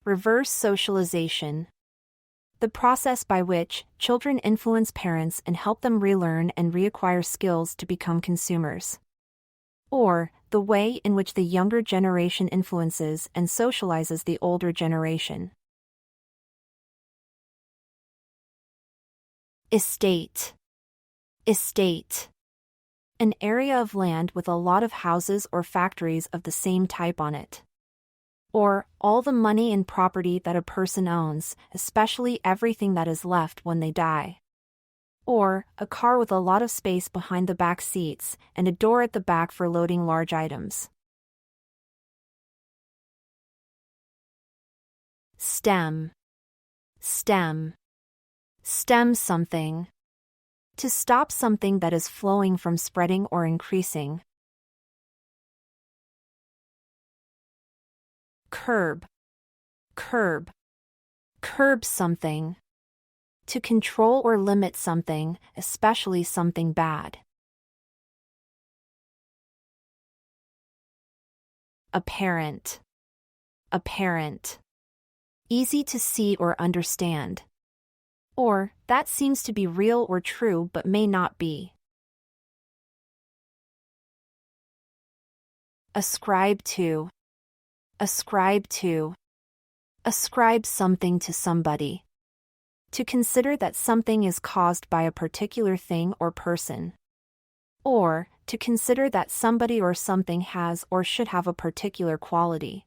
Reverse socialization. The process by which children influence parents and help them relearn and reacquire skills to become consumers. Or, the way in which the younger generation influences and socializes the older generation. Estate. Estate. An area of land with a lot of houses or factories of the same type on it. Or, all the money and property that a person owns, especially everything that is left when they die. Or, a car with a lot of space behind the back seats, and a door at the back for loading large items. Stem. Stem. Stem something. To stop something that is flowing from spreading or increasing. Curb. Curb. Curb something. To control or limit something, especially something bad. Apparent. Apparent. Easy to see or understand. Or, that seems to be real or true but may not be. Ascribe to. Ascribe to. Ascribe something to somebody. To consider that something is caused by a particular thing or person. Or, to consider that somebody or something has or should have a particular quality.